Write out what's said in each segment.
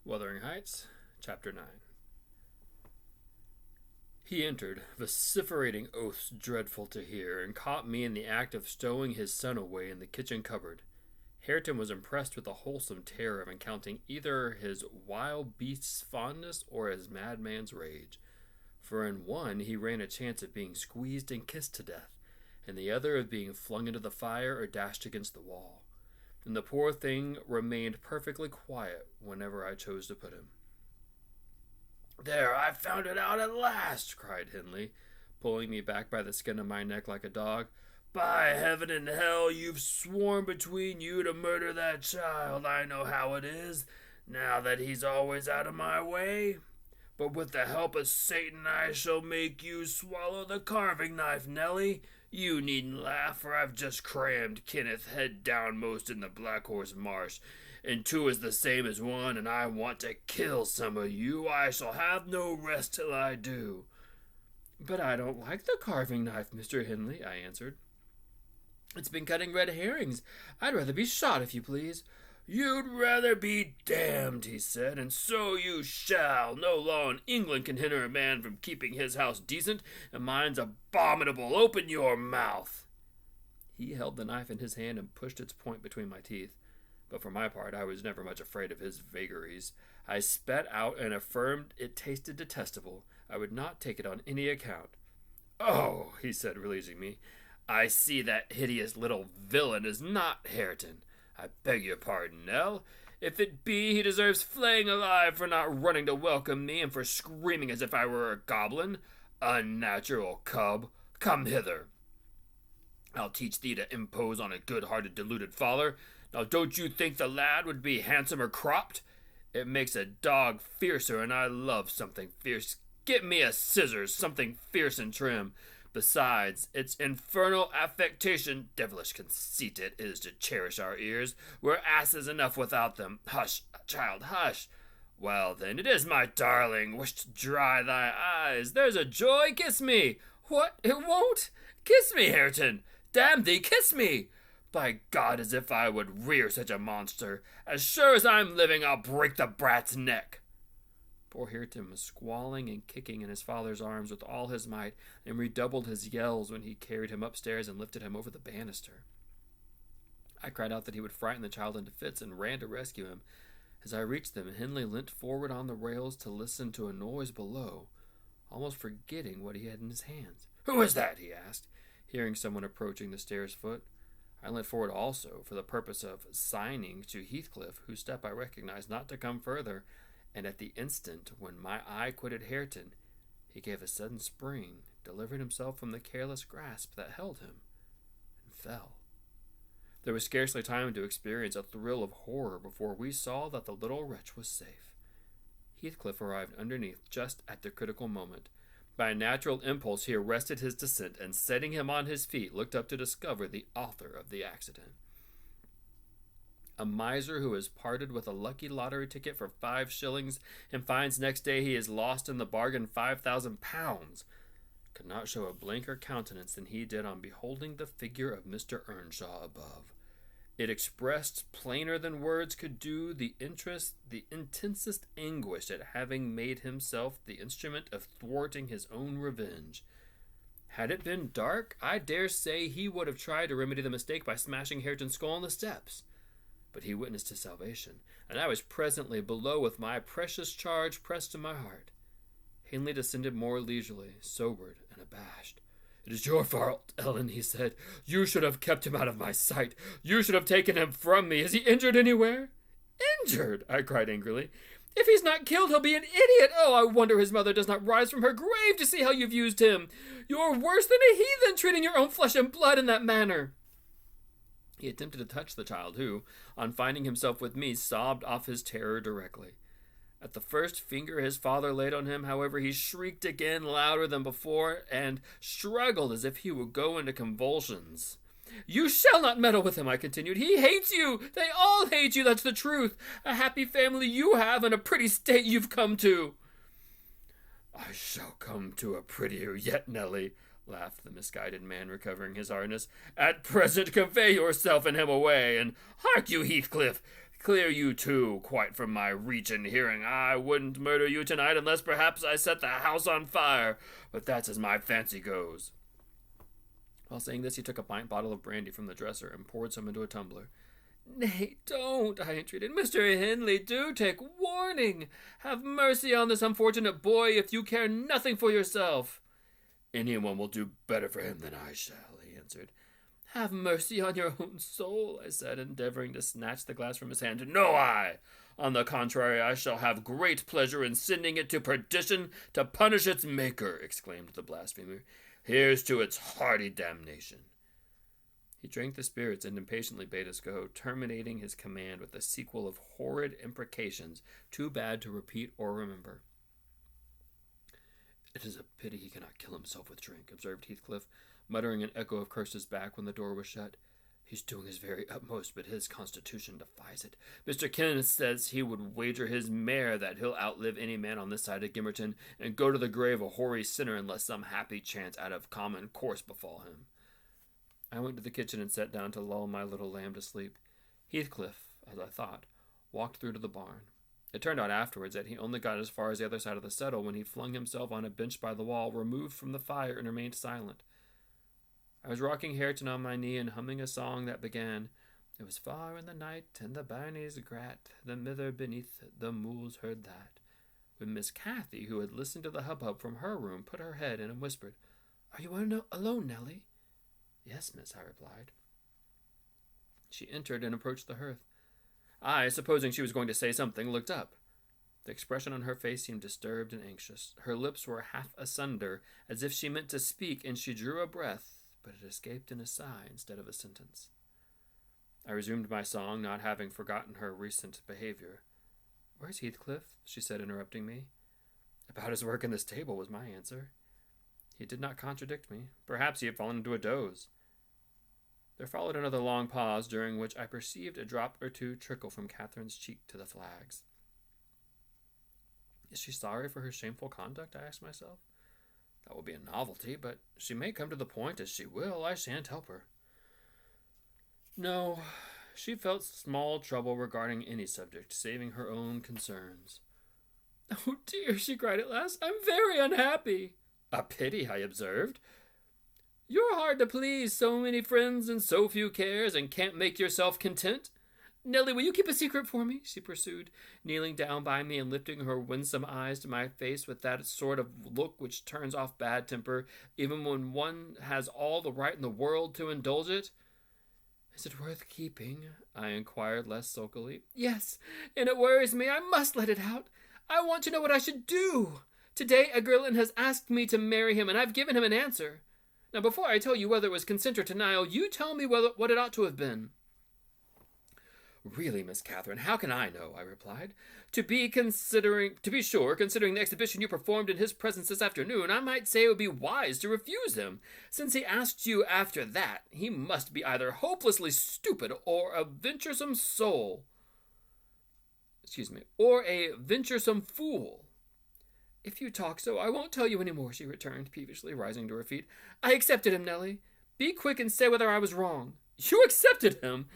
Wuthering Heights, Chapter 9. He entered, vociferating oaths dreadful to hear, and caught me in the act of stowing his son away in the kitchen cupboard. Hareton was impressed with the wholesome terror of encountering either his wild beast's fondness or his madman's rage. For in one he ran a chance of being squeezed and kissed to death, and the other of being flung into the fire or dashed against the wall. And the poor thing remained perfectly quiet whenever I chose to put him. "There, I've found it out at last," cried Hindley, pulling me back by the skin of my neck like a dog. "By heaven and hell, you've sworn between you to murder that child. I know how it is, now that he's always out of my way. But with the help of Satan, I shall make you swallow the carving knife, Nellie. You needn't laugh, for I've just crammed Kenneth head downmost in the Black Horse Marsh, and 2 is the same as 1, and I want to kill some of you. I shall have no rest till I do." "But I don't like the carving knife, Mr. Hindley," I answered. "It's been cutting red herrings. I'd rather be shot, if you please." "You'd rather be damned," he said, "and so you shall. No law in England can hinder a man from keeping his house decent, and mine's abominable. Open your mouth." He held the knife in his hand and pushed its point between my teeth. But for my part, I was never much afraid of his vagaries. I spat out and affirmed it tasted detestable. I would not take it on any account. "Oh," he said, releasing me, "I see that hideous little villain is not Hareton. I beg your pardon, Nell. If it be, he deserves flaying alive for not running to welcome me and for screaming as if I were a goblin. Unnatural cub, come hither. I'll teach thee to impose on a good-hearted, deluded father. Now, don't you think the lad would be handsomer cropped? It makes a dog fiercer, and I love something fierce. Get me a scissors, something fierce and trim. Besides, its infernal affectation, devilish conceit it is to cherish our ears. We're asses enough without them. Hush, child, hush. Well, then, it is my darling. Wish to dry thy eyes. There's a joy. Kiss me. What? It won't? Kiss me, Hareton. Damn thee, kiss me. By God, as if I would rear such a monster. As sure as I'm living, I'll break the brat's neck." Poor Hareton was squalling and kicking in his father's arms with all his might, and redoubled his yells when he carried him upstairs and lifted him over the banister. I cried out that he would frighten the child into fits, and ran to rescue him. As I reached them, Hindley leant forward on the rails to listen to a noise below, almost forgetting what he had in his hands. "Who is that?" he asked, hearing someone approaching the stairs foot. I leant forward also, for the purpose of signing to Heathcliff, whose step I recognized not to come further, and at the instant when my eye quitted Hareton, he gave a sudden spring, delivered himself from the careless grasp that held him, and fell. There was scarcely time to experience a thrill of horror before we saw that the little wretch was safe. Heathcliff arrived underneath just at the critical moment. By a natural impulse, he arrested his descent, and setting him on his feet, looked up to discover the author of the accident. A miser who has parted with a lucky lottery ticket for 5 shillings and finds next day he has lost in the bargain 5,000 pounds could not show a blanker countenance than he did on beholding the figure of Mr. Earnshaw above. It expressed, plainer than words could do, the intensest anguish at having made himself the instrument of thwarting his own revenge. Had it been dark, I dare say he would have tried to remedy the mistake by smashing Hareton's skull on the steps. But he witnessed his salvation, and I was presently below with my precious charge pressed to my heart. Hindley descended more leisurely, sobered and abashed. "It is your fault, Ellen," he said. "You should have kept him out of my sight. You should have taken him from me. Is he injured anywhere?" "Injured?" I cried angrily. "If he's not killed, he'll be an idiot. Oh, I wonder his mother does not rise from her grave to see how you've used him. You're worse than a heathen, treating your own flesh and blood in that manner." He attempted to touch the child, who, on finding himself with me, sobbed off his terror directly. At the first finger his father laid on him, however, he shrieked again louder than before, and struggled as if he would go into convulsions. "You shall not meddle with him," I continued. "He hates you. They all hate you, that's the truth. A happy family you have, and a pretty state you've come to." "I shall come to a prettier yet, Nellie," laughed the misguided man, recovering his hardness. "At present convey yourself and him away, and hark you, Heathcliff, Clear you too, quite from my reach and hearing. I wouldn't murder you tonight unless perhaps I set the house on fire, but that's as my fancy goes. While saying this, he took a pint bottle of brandy from the dresser and poured some into a tumbler. Nay, don't, I entreated. Mr. Hindley, do take warning. Have mercy on this unfortunate boy if you care nothing for yourself. Anyone will do better for him than I shall, he answered. Have mercy on your own soul, I said, endeavoring to snatch the glass from his hand. No, on the contrary, I shall have great pleasure in sending it to perdition to punish its maker, exclaimed the blasphemer. Here's to its hearty damnation. He drank the spirits and impatiently bade us go, terminating his command with a sequel of horrid imprecations too bad to repeat or remember. It is a pity he cannot kill himself with drink, observed Heathcliff, muttering an echo of curses back when the door was shut. He's doing his very utmost, but his constitution defies it. Mr. Kenneth says he would wager his mare that he'll outlive any man on this side of Gimmerton and go to the grave a hoary sinner unless some happy chance out of common course befall him. I went to the kitchen and sat down to lull my little lamb to sleep. Heathcliff, as I thought, walked through to the barn. It turned out afterwards that he only got as far as the other side of the settle when he flung himself on a bench by the wall, removed from the fire, and remained silent. I was rocking Hareton on my knee and humming a song that began, It was far in the night, and the bairnies grat, the mither beneath the mools heard that, when Miss Cathy, who had listened to the hubbub from her room, put her head in and whispered, Are you alone, Nellie? Yes, miss, I replied. She entered and approached the hearth. I, supposing she was going to say something, looked up. The expression on her face seemed disturbed and anxious. Her lips were half asunder, as if she meant to speak, and she drew a breath, but it escaped in a sigh instead of a sentence. I resumed my song, not having forgotten her recent behavior. Where's Heathcliff? She said, interrupting me. About his work in the stable, was my answer. He did not contradict me. Perhaps he had fallen into a doze. There followed another long pause, during which I perceived a drop or two trickle from Catherine's cheek to the flags. Is she sorry for her shameful conduct? I asked myself. That will be a novelty, but she may come to the point as she will. I shan't help her. No, she felt small trouble regarding any subject, saving her own concerns. Oh dear, she cried at last. I'm very unhappy. A pity, I observed. You're hard to please, so many friends and so few cares, and can't make yourself content. Nellie, will you keep a secret for me? She pursued, kneeling down by me and lifting her winsome eyes to my face with that sort of look which turns off bad temper, even when one has all the right in the world to indulge it. Is it worth keeping? I inquired less sulkily. Yes, and it worries me. I must let it out. I want to know what I should do. Today Egerlin has asked me to marry him, and I've given him an answer. Now, before I tell you whether it was consent or denial, you tell me what it ought to have been. Really, Miss Catherine, how can I know? I replied. To be sure, considering the exhibition you performed in his presence this afternoon, I might say it would be wise to refuse him. Since he asked you after that, he must be either hopelessly stupid or a venturesome or a venturesome fool. If you talk so, I won't tell you any more, she returned, peevishly, rising to her feet. I accepted him, Nellie. Be quick and say whether I was wrong. You accepted him?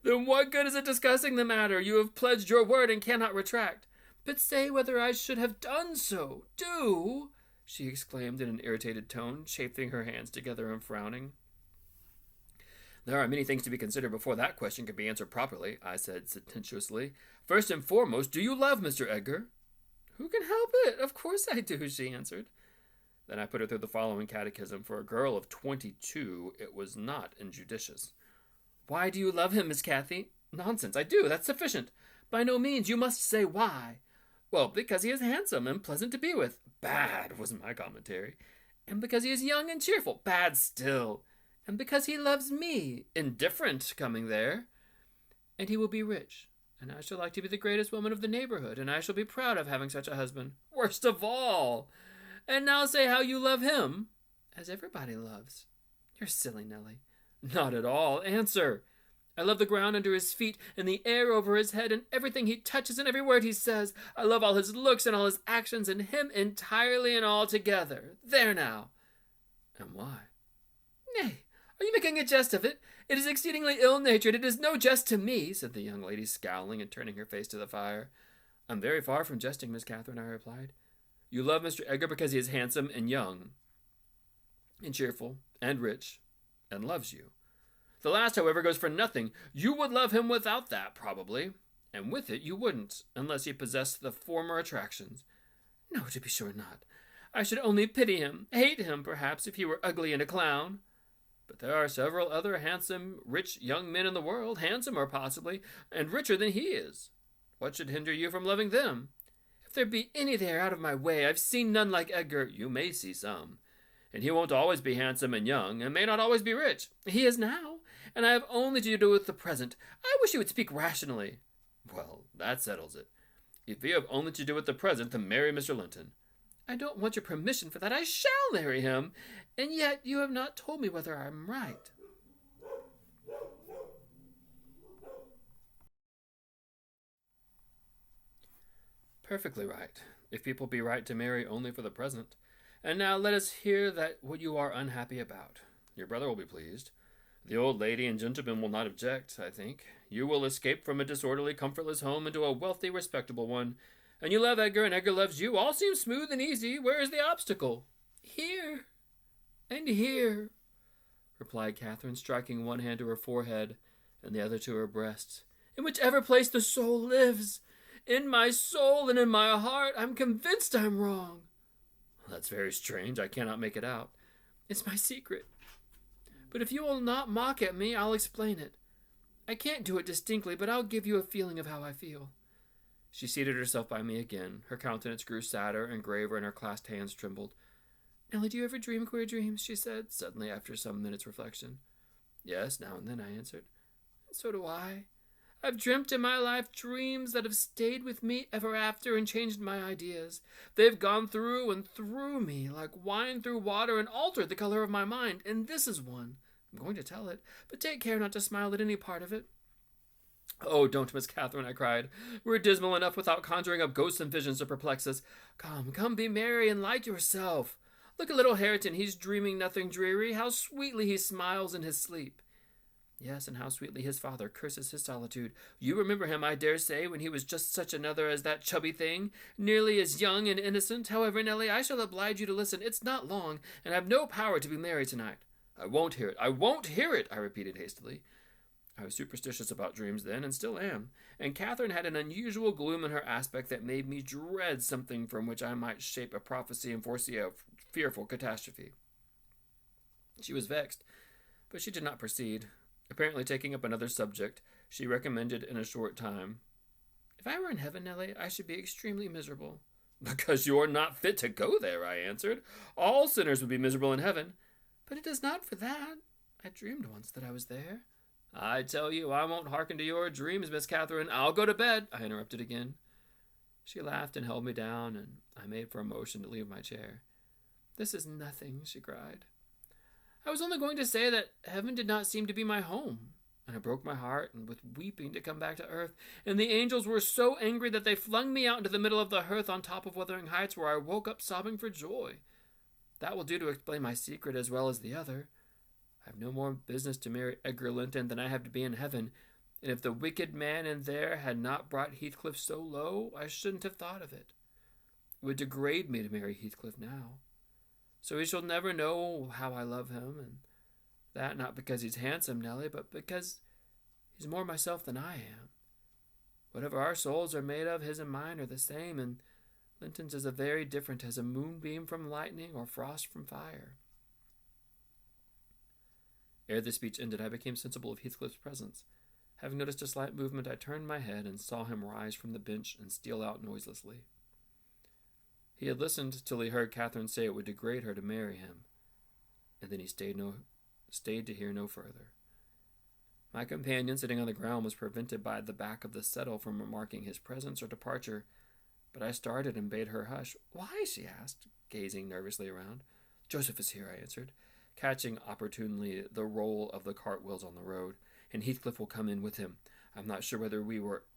Then what good is it discussing the matter? You have pledged your word and cannot retract. But say whether I should have done so. Do, she exclaimed in an irritated tone, chafing her hands together and frowning. There are many things to be considered before that question can be answered properly, I said sententiously. First and foremost, do you love Mr. Edgar? Who can help it? Of course I do, she answered. Then I put her through the following catechism. For a girl of 22, it was not injudicious. Why do you love him, Miss Cathy? Nonsense, I do, that's sufficient. By no means, you must say why. Well, because he is handsome and pleasant to be with. Bad, was my commentary. And because he is young and cheerful. Bad still. And because he loves me. Indifferent, coming there. And he will be rich. And I shall like to be the greatest woman of the neighborhood, and I shall be proud of having such a husband. Worst of all! And now say how you love him, as everybody loves. You're silly, Nellie. Not at all. Answer. I love the ground under his feet, and the air over his head, and everything he touches, and every word he says. I love all his looks and all his actions, and him entirely and altogether. There now. And why? Nay, are you making a jest of it? It is exceedingly ill-natured. It is no jest to me, said the young lady, scowling and turning her face to the fire. I'm very far from jesting, Miss Catherine, I replied. You love Mr. Edgar because he is handsome and young and cheerful and rich and loves you. The last, however, goes for nothing. You would love him without that, probably. And with it you wouldn't, unless he possessed the former attractions. No, to be sure not. I should only pity him, hate him, perhaps, if he were ugly and a clown. But there are several other handsome, rich young men in the world, handsomer possibly, and richer than he is. What should hinder you from loving them? If there be any there out of my way, I've seen none like Edgar. You may see some. And he won't always be handsome and young, and may not always be rich. He is now, and I have only to do with the present. I wish you would speak rationally. Well, that settles it. If you have only to do with the present, then marry Mr. Linton. I don't want your permission for that. I shall marry him, and yet you have not told me whether I am right. Perfectly right, if people be right to marry only for the present. And now let us hear that what you are unhappy about. Your brother will be pleased. The old lady and gentleman will not object, I think. You will escape from a disorderly, comfortless home into a wealthy, respectable one. And you love Edgar, and Edgar loves you. All seems smooth and easy. Where is the obstacle? Here, and here, replied Catherine, striking one hand to her forehead and the other to her breast. In whichever place the soul lives. In my soul and in my heart. I'm convinced I'm wrong. That's very strange. I cannot make it out. It's my secret. But if you will not mock at me, I'll explain it. I can't do it distinctly, but I'll give you a feeling of how I feel. She seated herself by me again. Her countenance grew sadder and graver, and her clasped hands trembled. Nellie, do you ever dream queer dreams? She said, suddenly, after some minutes' reflection. Yes, now and then, I answered. And so do I. I've dreamt in my life dreams that have stayed with me ever after and changed my ideas. They've gone through and through me, like wine through water, and altered the color of my mind. And this is one. I'm going to tell it, but take care not to smile at any part of it. Oh, don't, Miss Catherine, I cried. We're dismal enough without conjuring up ghosts and visions to perplex us. Come, be merry and like yourself. Look at little Hareton, he's dreaming nothing dreary. How sweetly he smiles in his sleep. Yes, and how sweetly his father curses his solitude. You remember him, I dare say, when he was just such another as that chubby thing, nearly as young and innocent. However, Nellie, I shall oblige you to listen. It's not long, and I've no power to be merry tonight. I won't hear it, I repeated hastily. I was superstitious about dreams then, and still am, and Catherine had an unusual gloom in her aspect that made me dread something from which I might shape a prophecy and foresee a fearful catastrophe. She was vexed, but she did not proceed. Apparently taking up another subject, she recommended in a short time, If I were in heaven, Nellie, I should be extremely miserable. Because you are not fit to go there, I answered. All sinners would be miserable in heaven. But it is not for that. I dreamed once that I was there. I tell you, I won't hearken to your dreams, Miss Catherine. I'll go to bed, I interrupted again. She laughed and held me down, and I made for a motion to leave my chair. This is nothing, she cried. I was only going to say that heaven did not seem to be my home, and I broke my heart and with weeping to come back to earth, and the angels were so angry that they flung me out into the middle of the hearth on top of Wuthering Heights, where I woke up sobbing for joy. That will do to explain my secret as well as the other. I have no more business to marry Edgar Linton than I have to be in heaven, and if the wicked man in there had not brought Heathcliff so low, I shouldn't have thought of it. It would degrade me to marry Heathcliff now. So he shall never know how I love him, and that not because he's handsome, Nellie, but because he's more myself than I am. Whatever our souls are made of, his and mine are the same, and Linton's is as very different as a moonbeam from lightning or frost from fire. Ere the speech ended, I became sensible of Heathcliff's presence. Having noticed a slight movement, I turned my head and saw him rise from the bench and steal out noiselessly. He had listened till he heard Catherine say it would degrade her to marry him, and then he stayed to hear no further. My companion, sitting on the ground, was prevented by the back of the settle from remarking his presence or departure, but I started and bade her hush. Why? She asked, gazing nervously around. Joseph is here, I answered, catching opportunely the roll of the cartwheels on the road, and Heathcliff will come in with him. I'm not sure whether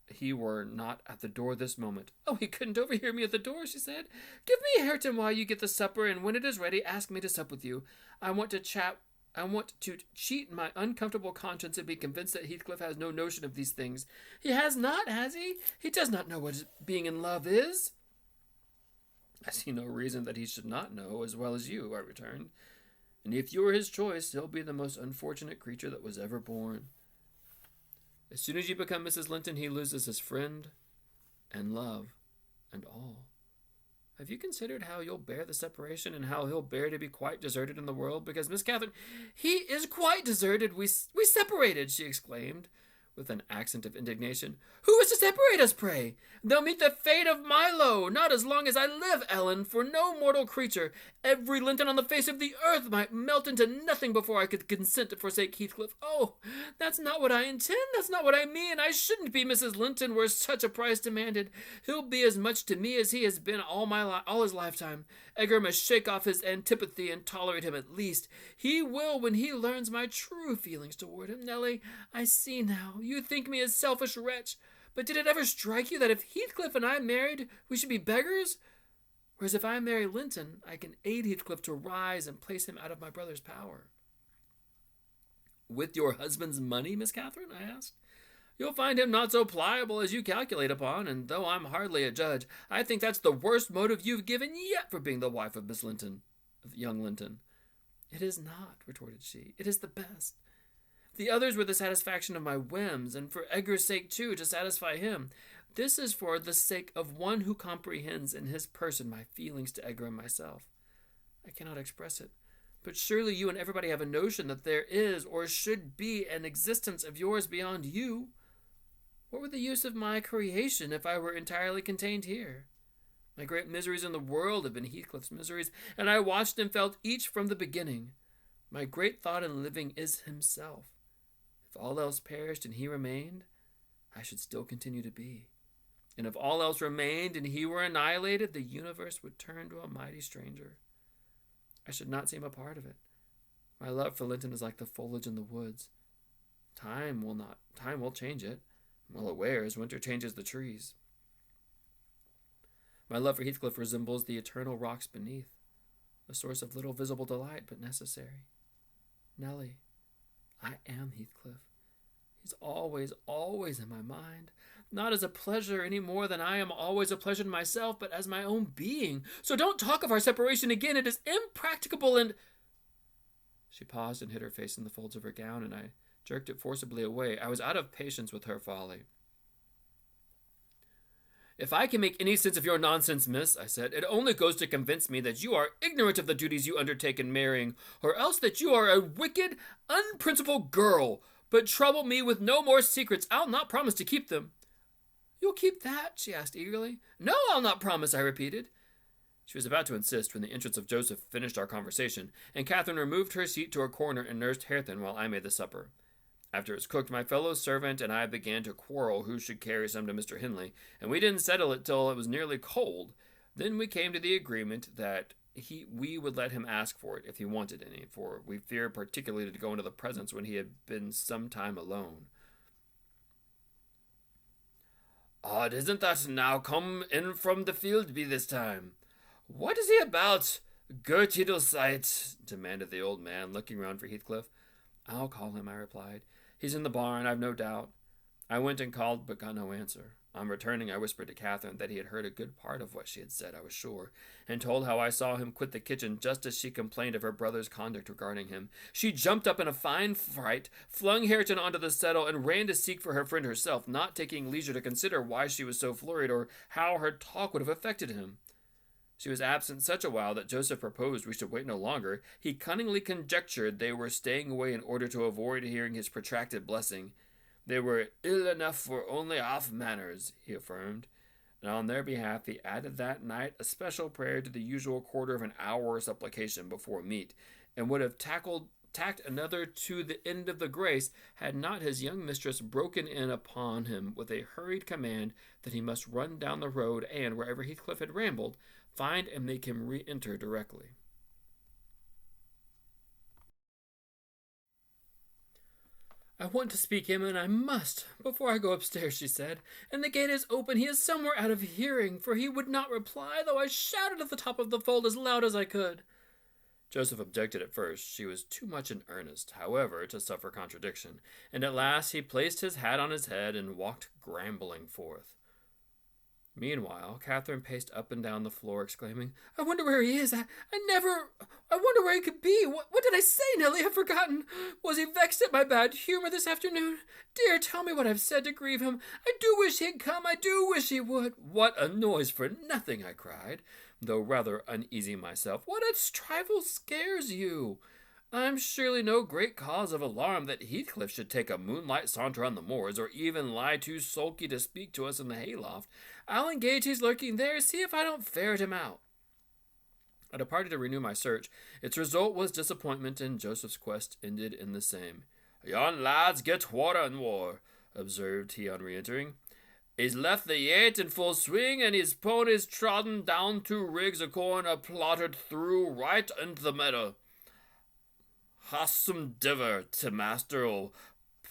he were not at the door this moment. Oh, he couldn't overhear me at the door, she said. Give me Hareton while you get the supper, and when it is ready, ask me to sup with you. I want to chat I want to cheat my uncomfortable conscience and be convinced that Heathcliff has no notion of these things. He has not, has he? He does not know what being in love is. I see no reason that he should not know as well as you, I returned. And if you are his choice, he'll be the most unfortunate creature that was ever born. As soon as you become Mrs. Linton, he loses his friend and love and all. Have you considered how you'll bear the separation and how he'll bear to be quite deserted in the world? Because, Miss Catherine, he is quite deserted. We separated, she exclaimed, with an accent of indignation. Who is to separate us, pray? They'll meet the fate of Milo. Not as long as I live, Ellen, for no mortal creature. Every Linton on the face of the earth might melt into nothing before I could consent to forsake Heathcliff. Oh, that's not what I intend. That's not what I mean. I shouldn't be Mrs. Linton were such a price demanded. He'll be as much to me as he has been all his lifetime. Edgar must shake off his antipathy and tolerate him at least. He will when he learns my true feelings toward him. Nellie, I see now. You think me a selfish wretch. But did it ever strike you that if Heathcliff and I married, we should be beggars? Whereas if I marry Linton, I can aid Heathcliff to rise and place him out of my brother's power. With your husband's money, Miss Catherine? I asked. You'll find him not so pliable as you calculate upon, and though I'm hardly a judge, I think that's the worst motive you've given yet for being the wife of Miss Linton, of young Linton. It is not, retorted she. It is the best. The others were the satisfaction of my whims, and for Edgar's sake, too, to satisfy him. This is for the sake of one who comprehends in his person my feelings to Edgar and myself. I cannot express it, but surely you and everybody have a notion that there is, or should be, an existence of yours beyond you. What would the use of my creation if I were entirely contained here? My great miseries in the world have been Heathcliff's miseries, and I watched and felt each from the beginning. My great thought in living is himself. If all else perished and he remained, I should still continue to be. And if all else remained and he were annihilated, the universe would turn to a mighty stranger. I should not seem a part of it. My love for Linton is like the foliage in the woods. Time will change it. Well, it wears. Winter changes the trees. My love for Heathcliff resembles the eternal rocks beneath, a source of little visible delight, but necessary. Nellie, I am Heathcliff. He's always, always in my mind, not as a pleasure any more than I am always a pleasure to myself, but as my own being. So don't talk of our separation again. It is impracticable and... She paused and hid her face in the folds of her gown, and I jerked it forcibly away. I was out of patience with her folly. If I can make any sense of your nonsense, miss, I said, it only goes to convince me that you are ignorant of the duties you undertake in marrying, or else that you are a wicked, unprincipled girl. But trouble me with no more secrets. I'll not promise to keep them. You'll keep that? She asked eagerly. No, I'll not promise, I repeated. She was about to insist when the entrance of Joseph finished our conversation, and Catherine removed her seat to her corner and nursed Hareton while I made the supper. After it was cooked, my fellow servant and I began to quarrel who should carry some to Mr. Hindley, and we didn't settle it till it was nearly cold. Then we came to the agreement that we would let him ask for it if he wanted any, for we feared particularly to go into the presence when he had been some time alone. Odd, isn't that now come in from the field be this time? What is he about? Gertrude sight, demanded the old man, looking round for Heathcliff. I'll call him, I replied. He's in the barn, I've no doubt. I went and called, but got no answer. On returning, I whispered to Catherine that he had heard a good part of what she had said, I was sure, and told how I saw him quit the kitchen just as she complained of her brother's conduct regarding him. She jumped up in a fine fright, flung Hareton onto the settle, and ran to seek for her friend herself, not taking leisure to consider why she was so flurried or how her talk would have affected him. She was absent such a while that Joseph proposed we should wait no longer. He cunningly conjectured they were staying away in order to avoid hearing his protracted blessing. They were ill enough for only off manners, he affirmed, and on their behalf he added that night a special prayer to the usual quarter of an hour supplication before meat, and would have tacked another to the end of the grace had not his young mistress broken in upon him with a hurried command that he must run down the road and, wherever Heathcliff had rambled, find and make him re-enter directly. I want to speak him, and I must, before I go upstairs, she said, and the gate is open. He is somewhere out of hearing, for he would not reply, though I shouted at the top of the fold as loud as I could. Joseph objected at first. She was too much in earnest, however, to suffer contradiction, and at last he placed his hat on his head and walked grambling forth. Meanwhile, Catherine paced up and down the floor, exclaiming, "I wonder where he is. I wonder where he could be. What did I say, Nellie? I've forgotten. Was he vexed at my bad humor this afternoon? Dear, tell me what I've said to grieve him. I do wish he'd come. I do wish he would." "What a noise for nothing," I cried, though rather uneasy myself. "What a trifle scares you? I'm surely no great cause of alarm that Heathcliff should take a moonlight saunter on the moors, or even lie too sulky to speak to us in the hayloft. I'll engage he's lurking there, see if I don't ferret him out." I departed to renew my search. Its result was disappointment, and Joseph's quest ended in the same. "Yon lads get water and war," observed he on re-entering. "He's left the yate in full swing, and his ponies trodden down 2 rigs of corn are plotted through right into the meadow. Hassum diver to master'll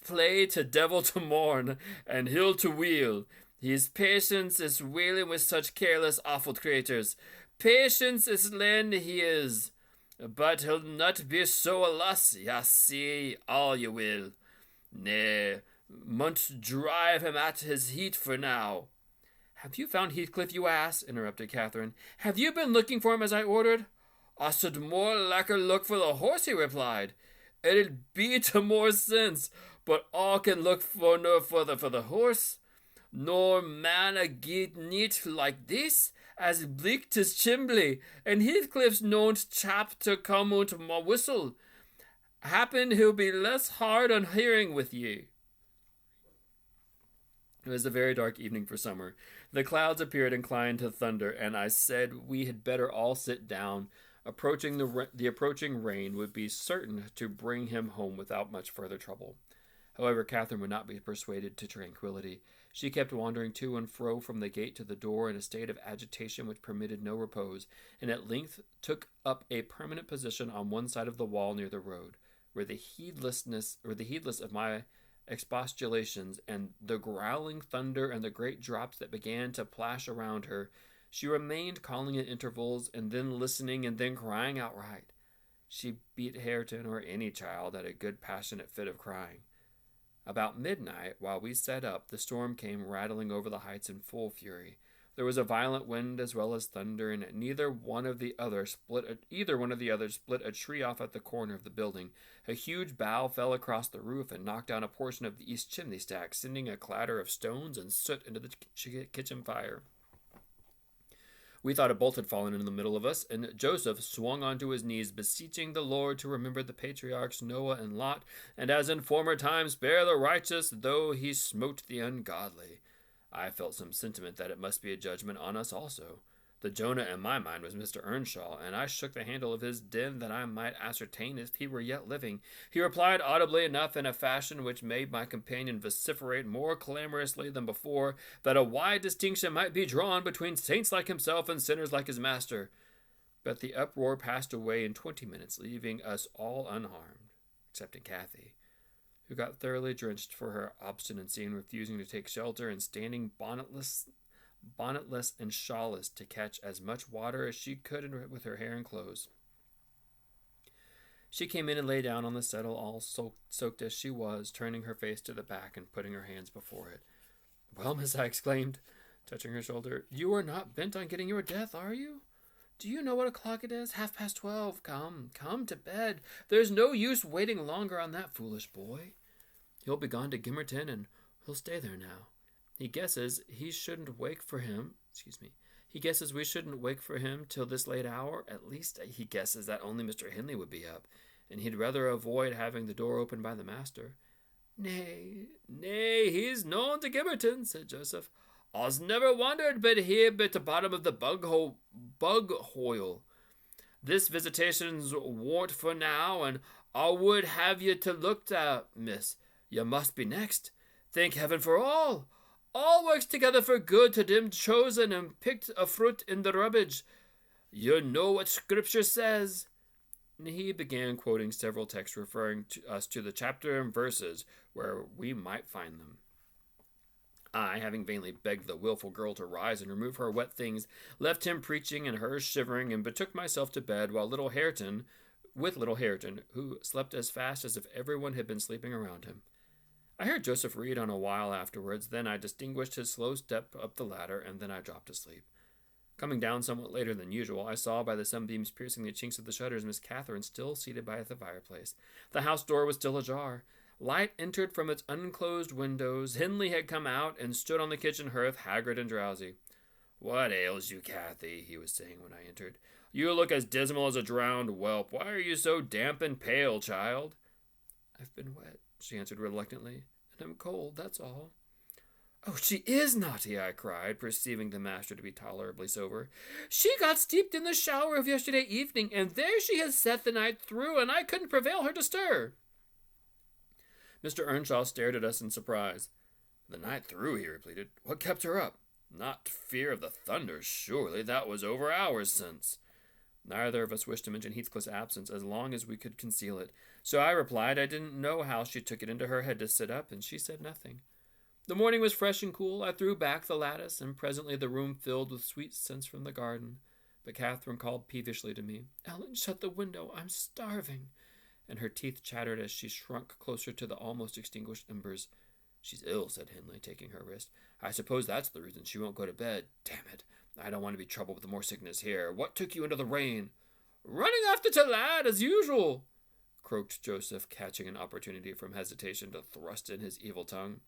play to devil to morn, and hill to wheel. His patience is wailing with such careless, awful creatures. Patience is lend he is, but he'll not be so alas, ya see all you will. Nay, munt drive him at his heat for now." "Have you found Heathcliff, you ass?" interrupted Catherine. "Have you been looking for him as I ordered?" "I should more lacker look for the horse," he replied. "It'd be to more sense, but all can look for no further for the horse. Nor man a git neat like this, as bleak tis chimbley, and Heathcliff's known chap to come out my whistle. Happen he'll be less hard on hearing with ye." It was a very dark evening for summer. The clouds appeared inclined to thunder, and I said we had better all sit down. The approaching rain would be certain to bring him home without much further trouble. However, Catherine would not be persuaded to tranquillity. She kept wandering to and fro from the gate to the door in a state of agitation which permitted no repose, and at length took up a permanent position on one side of the wall near the road, where the heedless of my expostulations and the growling thunder and the great drops that began to plash around her, she remained calling at intervals, and then listening, and then crying outright. She beat Hareton or any child at a good passionate fit of crying. About midnight, while we sat up, the storm came rattling over the heights in full fury. There was a violent wind as well as thunder, and either one of the others split a tree off at the corner of the building. A huge bough fell across the roof and knocked down a portion of the east chimney stack, sending a clatter of stones and soot into the kitchen fire. We thought a bolt had fallen in the middle of us, and Joseph swung onto his knees, beseeching the Lord to remember the patriarchs Noah and Lot, and as in former times spare the righteous, though he smote the ungodly. I felt some sentiment that it must be a judgment on us also. The Jonah in my mind was Mr. Earnshaw, and I shook the handle of his den that I might ascertain if he were yet living. He replied audibly enough in a fashion which made my companion vociferate more clamorously than before, that a wide distinction might be drawn between saints like himself and sinners like his master. But the uproar passed away in 20 minutes, leaving us all unharmed, excepting Cathy, who got thoroughly drenched for her obstinacy in refusing to take shelter and standing bonnetless and shawlless to catch as much water as she could with her hair and clothes. She came in and lay down on the settle, all soaked as she was, turning her face to the back and putting her hands before it. "Well, miss," I exclaimed, touching her shoulder, "you are not bent on getting your death, are you? Do you know what o'clock it is? 12:30. Come to bed. There's no use waiting longer on that foolish boy. He'll be gone to Gimmerton, and he'll stay there now. He guesses we shouldn't wake for him till this late hour. At least he guesses that only Mr. Hindley would be up, and he'd rather avoid having the door opened by the master." Nay, he's known to Gimmerton," said Joseph. "I's never wondered but he be at the bottom of the bug hoyle. This visitation's warn't for now, and I would have you to look at, miss. You must be next. Thank heaven for all. All works together for good to them chosen and picked a fruit in the rubbish. You know what Scripture says." And he began quoting several texts referring to us to the chapter and verses where we might find them. I, having vainly begged the wilful girl to rise and remove her wet things, left him preaching and her shivering, and betook myself to bed, while little Hareton, with little Hareton, who slept as fast as if everyone had been sleeping around him. I heard Joseph read on a while afterwards, then I distinguished his slow step up the ladder, and then I dropped asleep. Coming down somewhat later than usual, I saw by the sunbeams piercing the chinks of the shutters Miss Catherine still seated by the fireplace. The house door was still ajar. Light entered from its unclosed windows. Hindley had come out and stood on the kitchen hearth, haggard and drowsy. "What ails you, Cathy?" he was saying when I entered. "You look as dismal as a drowned whelp. Why are you so damp and pale, child?" "I've been wet," she answered reluctantly, "and I'm cold, that's all." "Oh, she is naughty," I cried, perceiving the master to be tolerably sober. "She got steeped in the shower of yesterday evening, and there she has sat the night through, and I couldn't prevail her to stir." Mr. Earnshaw stared at us in surprise. "The night through," he repeated. "What kept her up? Not fear of the thunder, surely. That was over hours since." Neither of us wished to mention Heathcliff's absence as long as we could conceal it, so I replied I didn't know how she took it into her head to sit up, and she said nothing. The morning was fresh and cool. I threw back the lattice, and presently the room filled with sweet scents from the garden. But Catherine called peevishly to me, "Ellen, shut the window. I'm starving." And her teeth chattered as she shrunk closer to the almost extinguished embers. "She's ill," said Hindley, taking her wrist. "I suppose that's the reason she won't go to bed. Damn it, I don't want to be troubled with more sickness here. What took you into the rain?" "Running after t' lad, as usual," croaked Joseph, catching an opportunity from hesitation to thrust in his evil tongue.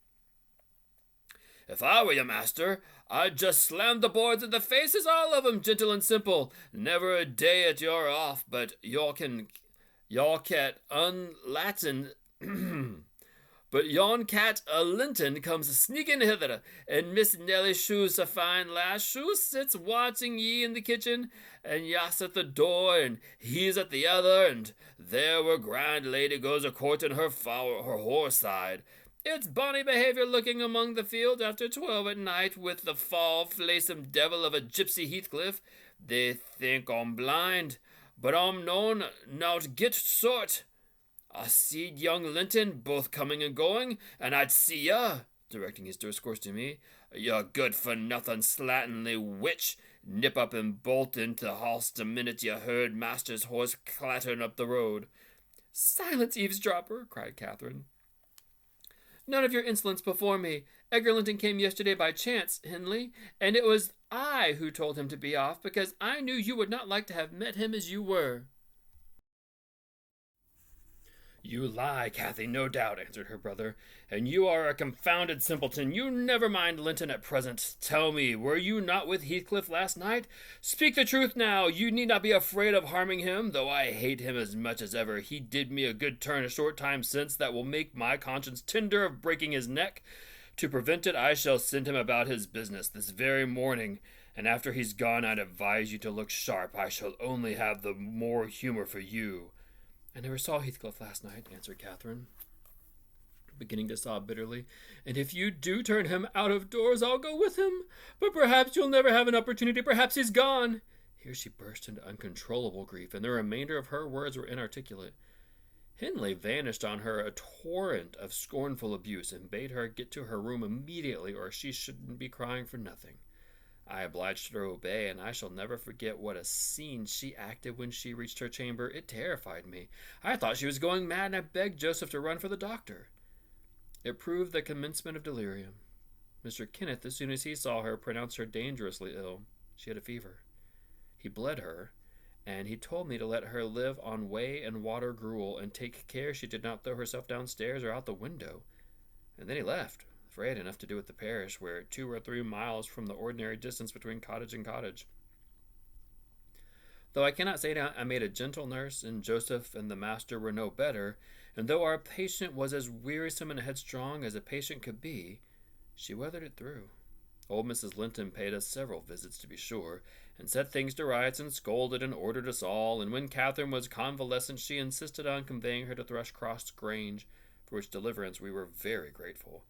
"If I were your master, I'd just slam the boards in the faces, all of 'em, gentle and simple. Never a day at you're off, but y'all cat unlatin but yon cat a Linton comes sneaking hither, and Miss Nelly Shoes, a fine lass, Shoes sits watching ye in the kitchen, and yas at the door, and he's at the other, and there where grand lady goes a-courting her whore side. It's bonny behaviour looking among the field after 12 at night with the fall-flacem devil of a gypsy Heathcliff. They think I'm blind, but I'm noan nowt git sort. I seed young Linton both coming and going, and I'd see ya," directing his discourse to me, "you good-for-nothing slatternly witch, nip up and bolt into the house the minute you heard master's horse clattering up the road." "Silence, eavesdropper!" cried Catherine. "None of your insolence before me. Edgar Linton came yesterday by chance, Hindley, and it was I who told him to be off, because I knew you would not like to have met him as you were." "You lie, Cathy, no doubt," answered her brother, "and you are a confounded simpleton. You never mind Linton at present. Tell me, were you not with Heathcliff last night? Speak the truth now. You need not be afraid of harming him, though I hate him as much as ever. He did me a good turn a short time since that will make my conscience tender of breaking his neck. To prevent it, I shall send him about his business this very morning, and after he's gone I'd advise you to look sharp. I shall only have the more humour for you." "I never saw Heathcliff last night," answered Catherine, beginning to sob bitterly. "And if you do turn him out of doors, I'll go with him. But perhaps you'll never have an opportunity. Perhaps he's gone." Here she burst into uncontrollable grief, and the remainder of her words were inarticulate. Hindley vanished on her a torrent of scornful abuse, and bade her get to her room immediately, or she shouldn't be crying for nothing. I obliged her to obey, and I shall never forget what a scene she acted when she reached her chamber. It terrified me. I thought she was going mad, and I begged Joseph to run for the doctor. It proved the commencement of delirium. Mr. Kenneth, as soon as he saw her, pronounced her dangerously ill. She had a fever. He bled her, and he told me to let her live on whey and water gruel, and take care she did not throw herself downstairs or out the window. And then he left, for he had enough to do with the parish, where 2 or 3 miles from the ordinary distance between cottage and cottage. Though I cannot say that I made a gentle nurse, and Joseph and the master were no better, and though our patient was as wearisome and headstrong as a patient could be, she weathered it through. Old Mrs. Linton paid us several visits, to be sure, and set things to rights, and scolded and ordered us all, and when Catherine was convalescent she insisted on conveying her to Thrushcross Grange, for which deliverance we were very grateful.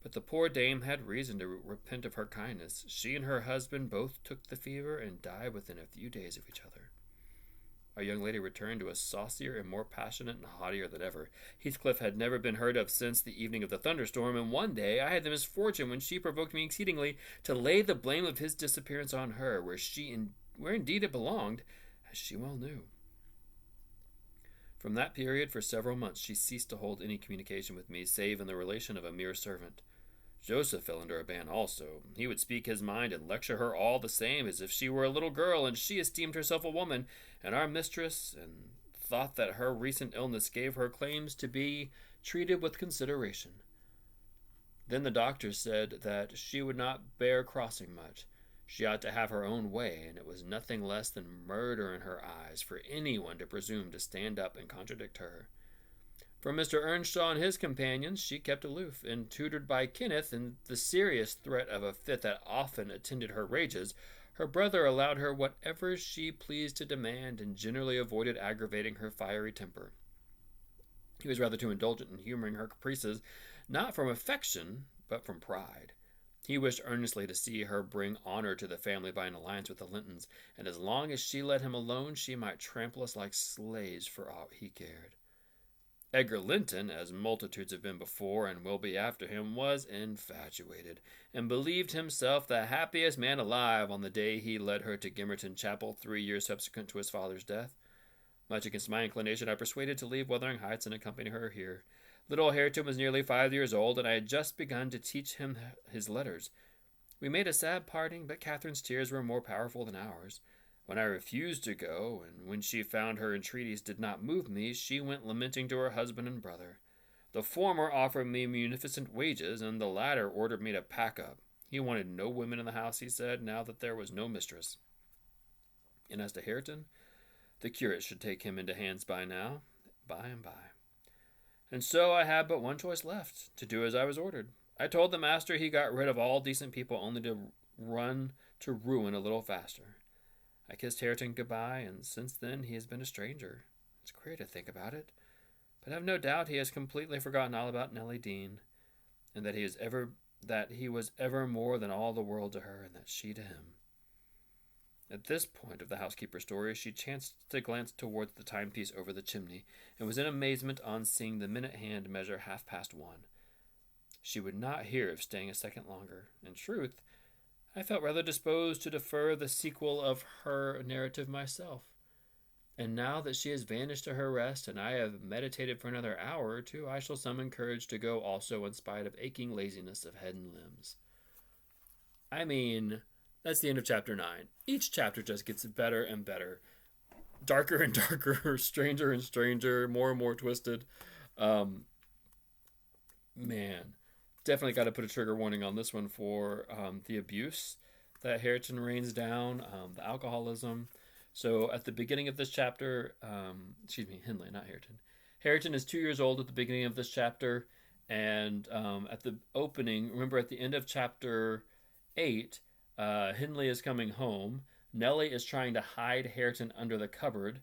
But the poor dame had reason to repent of her kindness. She and her husband both took the fever and died within a few days of each other. Our young lady returned to us saucier and more passionate and haughtier than ever. Heathcliff had never been heard of since the evening of the thunderstorm, and one day I had the misfortune, when she provoked me exceedingly, to lay the blame of his disappearance on her, where indeed it belonged, as she well knew. From that period, for several months, she ceased to hold any communication with me, save in the relation of a mere servant. Joseph fell under a ban also. He would speak his mind and lecture her all the same, as if she were a little girl, and she esteemed herself a woman, and our mistress, and thought that her recent illness gave her claims to be treated with consideration. Then the doctor said that she would not bear crossing much. She ought to have her own way, and it was nothing less than murder in her eyes for anyone to presume to stand up and contradict her. From Mr. Earnshaw and his companions she kept aloof, and tutored by Kenneth in the serious threat of a fit that often attended her rages, her brother allowed her whatever she pleased to demand, and generally avoided aggravating her fiery temper. He was rather too indulgent in humoring her caprices, not from affection, but from pride. He wished earnestly to see her bring honor to the family by an alliance with the Lintons, and as long as she let him alone, she might trample us like slaves for aught he cared. Edgar Linton, as multitudes have been before and will be after him, was infatuated, and believed himself the happiest man alive on the day he led her to Gimmerton Chapel 3 years subsequent to his father's death. Much against my inclination, I persuaded to leave Wuthering Heights and accompany her here. Little Hareton was nearly 5 years old, and I had just begun to teach him his letters. We made a sad parting, but Catherine's tears were more powerful than ours. When I refused to go, and when she found her entreaties did not move me, she went lamenting to her husband and brother. The former offered me munificent wages, and the latter ordered me to pack up. He wanted no women in the house, he said, now that there was no mistress. And as to Hareton, the curate should take him into hands by and by. And so I had but one choice left, to do as I was ordered. I told the master he got rid of all decent people only to run to ruin a little faster. I kissed Hareton goodbye, and since then he has been a stranger. It's queer to think about it, but I've no doubt he has completely forgotten all about Nellie Dean, and that he was ever more than all the world to her, and that she to him. At this point of the housekeeper's story, she chanced to glance towards the timepiece over the chimney, and was in amazement on seeing the minute hand measure 1:30. She would not hear of staying a second longer. In truth, I felt rather disposed to defer the sequel of her narrative myself. And now that she has vanished to her rest, and I have meditated for another hour or two, I shall summon courage to go also in spite of aching laziness of head and limbs. I mean, that's the end of chapter 9. Each chapter just gets better and better. Darker and darker, stranger and stranger, more and more twisted. Man. Definitely got to put a trigger warning on this one for the abuse that Hareton rains down, the alcoholism. So at the beginning of this chapter, Hindley, not Hareton. Hareton is 2 years old at the beginning of this chapter, and at the opening, remember at the end of chapter 8, Hindley is coming home. Nellie is trying to hide Hareton under the cupboard,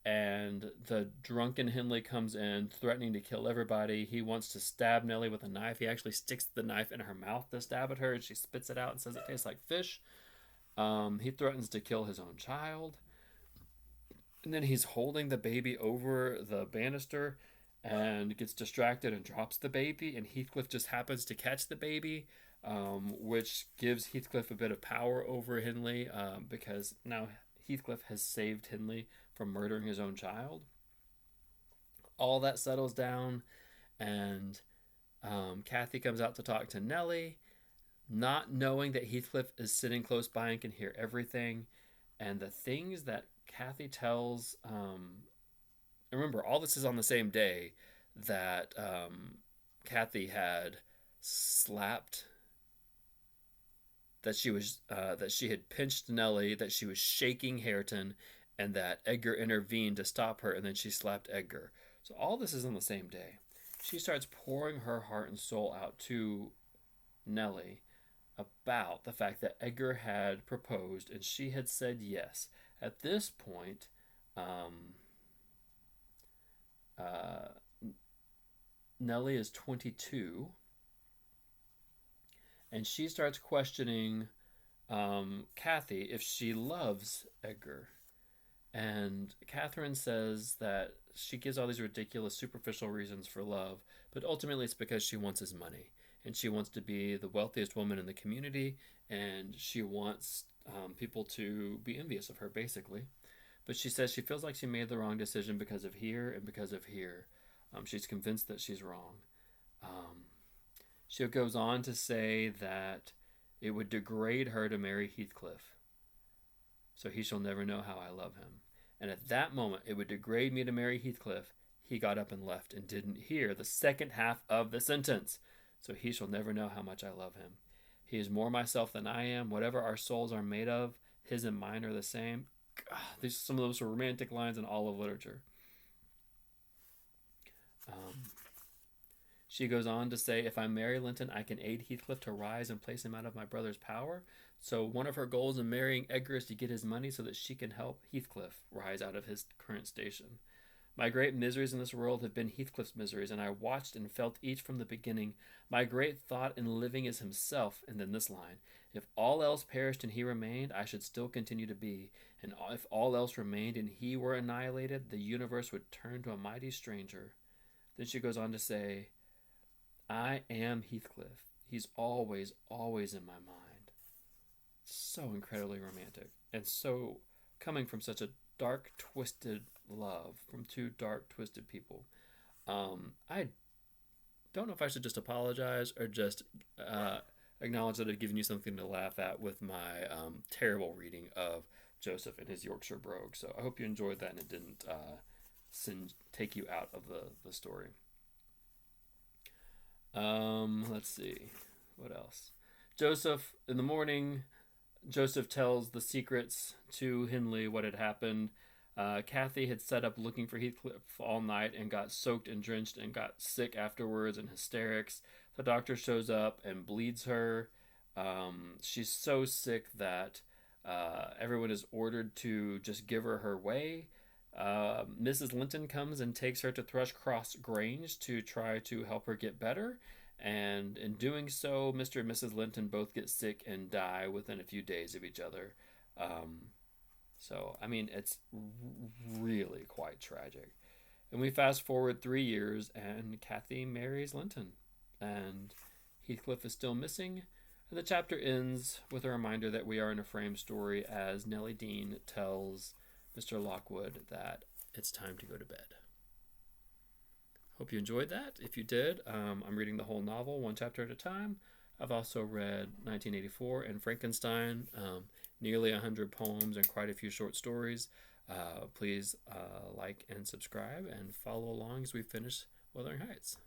and the drunken Hindley comes in, threatening to kill everybody. He wants to stab Nellie with a knife. He actually sticks the knife in her mouth to stab at her, and she spits it out and says it tastes like fish. He threatens to kill his own child. And then he's holding the baby over the banister and gets distracted and drops the baby, and Heathcliff just happens to catch the baby, which gives Heathcliff a bit of power over Hindley, because now Heathcliff has saved Hindley from murdering his own child. All that settles down, and Kathy comes out to talk to Nellie, not knowing that Heathcliff is sitting close by and can hear everything. And the things that Kathy tells, remember, all this is on the same day that Kathy had slapped, that she had pinched Nellie, that she was shaking Hareton, and that Edgar intervened to stop her, and then she slapped Edgar. So all this is on the same day. She starts pouring her heart and soul out to Nellie about the fact that Edgar had proposed, and she had said yes. At this point, Nellie is 22, and she starts questioning Kathy if she loves Edgar. And Catherine says that she gives all these ridiculous, superficial reasons for love, but ultimately it's because she wants his money. And she wants to be the wealthiest woman in the community, and she wants people to be envious of her, basically. But she says she feels like she made the wrong decision because of here and because of here. She's convinced that she's wrong. Um, she goes on to say that it would degrade her to marry Heathcliff, so he shall never know how I love him. And at that moment, it would degrade me to marry Heathcliff. He got up and left and didn't hear the second half of the sentence. So he shall never know how much I love him. He is more myself than I am. Whatever our souls are made of, his and mine are the same. God, these are some of those romantic lines in all of literature. She goes on to say, if I marry Linton, I can aid Heathcliff to rise and place him out of my brother's power. So one of her goals in marrying Edgar is to get his money so that she can help Heathcliff rise out of his current station. My great miseries in this world have been Heathcliff's miseries, and I watched and felt each from the beginning. My great thought in living is himself, and then this line, if all else perished and he remained, I should still continue to be, and if all else remained and he were annihilated, the universe would turn to a mighty stranger. Then she goes on to say, I am Heathcliff. He's always, always in my mind. So incredibly romantic, and so coming from such a dark, twisted love from two dark, twisted people. I don't know if I should just apologize or just acknowledge that I've given you something to laugh at with my terrible reading of Joseph and his Yorkshire brogue. So I hope you enjoyed that and it didn't take you out of the story. Let's see. What else? Joseph, in the morning, Joseph tells the secrets to Hindley what had happened. Kathy had set up looking for Heathcliff all night and got soaked and drenched and got sick afterwards in hysterics. The doctor shows up and bleeds her. She's so sick that everyone is ordered to just give her her way. Mrs. Linton comes and takes her to Thrushcross Grange to try to help her get better. And in doing so, Mr. and Mrs. Linton both get sick and die within a few days of each other. So, I mean, it's really quite tragic. And we fast forward 3 years, and Kathy marries Linton. And Heathcliff is still missing. And the chapter ends with a reminder that we are in a frame story as Nellie Dean tells Mr. Lockwood that it's time to go to bed. Hope you enjoyed that. If you did, I'm reading the whole novel, one chapter at a time. I've also read 1984 and Frankenstein, nearly 100 poems and quite a few short stories. Please like and subscribe and follow along as we finish Wuthering Heights.